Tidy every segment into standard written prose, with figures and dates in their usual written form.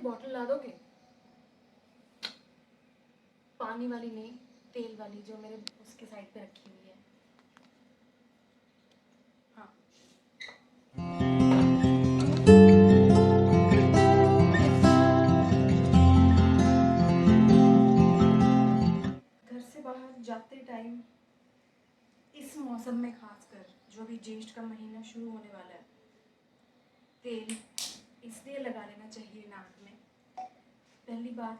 Bottle ला दोगे? पानी वाली नहीं, तेल वाली जो मेरे उसके साइड पे रखी हुई है। हाँ। घर से बाहर जाते टाइम इस मौसम में खासकर, जो भी ज्येष्ठ का महीना शुरू होने वाला है, तेल इसलिए लगा लेना चाहिए नाक में। पहली बात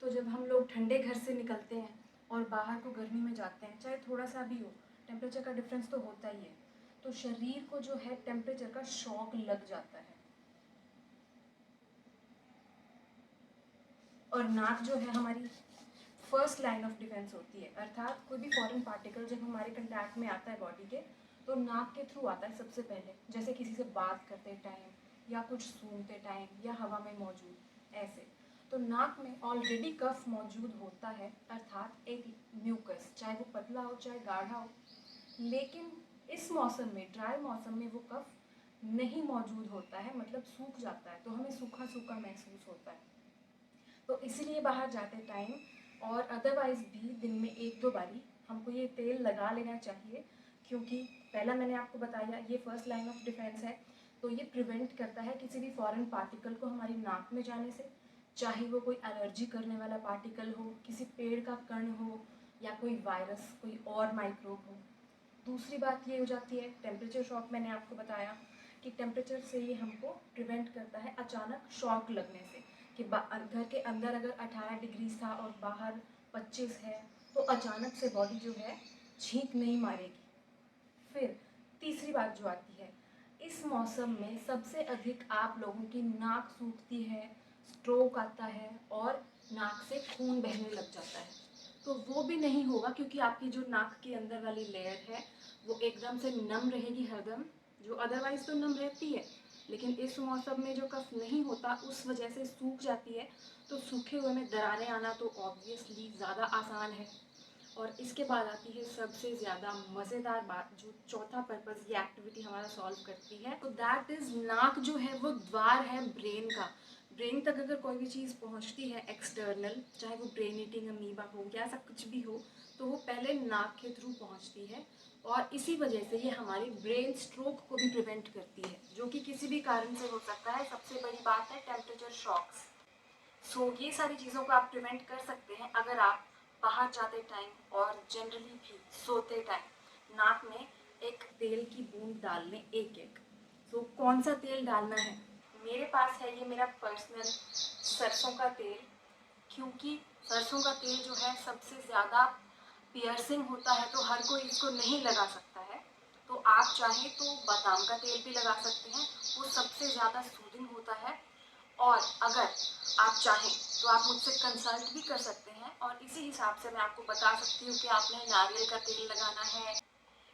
तो जब हम लोग ठंडे घर से निकलते हैं और बाहर को गर्मी में जाते हैं, चाहे थोड़ा सा भी हो, टेम्परेचर का डिफरेंस तो होता ही है, तो शरीर को जो है टेम्परेचर का शॉक लग जाता है। और नाक जो है हमारी फर्स्ट लाइन ऑफ डिफेंस होती है, अर्थात कोई भी फॉरेन पार्टिकल जब हमारे कंटैक्ट में आता है बॉडी के, तो नाक के थ्रू आता है सबसे पहले, जैसे किसी से बात करते टाइम या कुछ सूंघते टाइम या हवा में मौजूद ऐसे। तो नाक में ऑलरेडी कफ मौजूद होता है, अर्थात एक म्यूकस, चाहे वो पतला हो चाहे गाढ़ा हो। लेकिन इस मौसम में, ड्राई मौसम में, वो कफ नहीं मौजूद होता है, मतलब सूख जाता है, तो हमें सूखा सूखा महसूस होता है। तो इसीलिए बाहर जाते टाइम और अदरवाइज भी दिन में 1-2 बारी हमको ये तेल लगा लेना चाहिए, क्योंकि पहला मैंने आपको बताया ये फर्स्ट लाइन ऑफ डिफेंस है। तो ये प्रिवेंट करता है किसी भी फॉरेन पार्टिकल को हमारी नाक में जाने से, चाहे वो कोई एलर्जी करने वाला पार्टिकल हो, किसी पेड़ का कण हो, या कोई वायरस, कोई और माइक्रोब हो। दूसरी बात ये हो जाती है टेम्परेचर शॉक। मैंने आपको बताया कि टेम्परेचर से ये हमको प्रिवेंट करता है अचानक शॉक लगने से, कि घर के अंदर अगर 18 डिग्री था और बाहर 25 है, तो अचानक से बॉडी जो है छींक नहीं मारेगी। फिर तीसरी बात जो आती है, इस मौसम में सबसे अधिक आप लोगों की नाक सूखती है, स्ट्रोक आता है और नाक से खून बहने लग जाता है। तो वो भी नहीं होगा, क्योंकि आपकी जो नाक के अंदर वाली लेयर है वो एकदम से नम रहेगी हरदम, जो अदरवाइज तो नम रहती है, लेकिन इस मौसम में जो कफ नहीं होता उस वजह से सूख जाती है। तो सूखे हुए में दरारें आना तो ऑब्वियसली ज़्यादा आसान है। और इसके बाद आती है सबसे ज़्यादा मज़ेदार बात, जो चौथा पर्पज़ ये एक्टिविटी हमारा सॉल्व करती है, तो दैट इज़ नाक जो है वो द्वार है ब्रेन का। ब्रेन तक अगर कोई भी चीज़ पहुंचती है एक्सटर्नल, चाहे वो ब्रेन ईटिंग अमीबा हो या ऐसा कुछ भी हो, तो वो पहले नाक के थ्रू पहुंचती है। और इसी वजह से ये हमारी ब्रेन स्ट्रोक को भी प्रिवेंट करती है, जो कि किसी भी कारण से हो सकता है। सबसे बड़ी बात है टेम्परेचर शॉक्स। सो ये सारी चीज़ों को आप प्रिवेंट कर सकते हैं अगर आप बाहर जाते टाइम और जनरली भी सोते टाइम नाक में एक तेल की बूंद डाल लें, एक। सो कौन सा तेल डालना है? मेरे पास है ये मेरा पर्सनल सरसों का तेल, क्योंकि सरसों का तेल जो है सबसे ज़्यादा पियर्सिंग होता है, तो हर कोई इसको नहीं लगा सकता है। तो आप चाहें तो बादाम का तेल भी लगा सकते हैं, वो सबसे ज़्यादा सूदिंग होता है। और अगर आप चाहें तो आप मुझसे कंसल्ट भी कर सकते हैं, और इसी हिसाब से मैं आपको बता सकती हूँ कि आपने नारियल का तेल लगाना है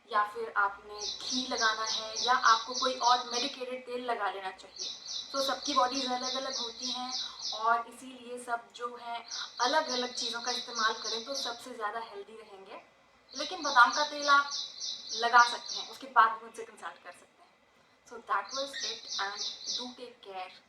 या फिर आपने घी लगाना है या आपको कोई और मेडिकेटेड तेल लगा लेना चाहिए। तो सबकी बॉडीज़ अलग अलग होती हैं, और इसीलिए सब जो है अलग अलग चीज़ों का इस्तेमाल करें तो सबसे ज़्यादा हेल्दी रहेंगे। लेकिन बादाम का तेल आप लगा सकते हैं, उसके बाद मुझसे कंसल्ट कर सकते हैं। So that was it, and do take care.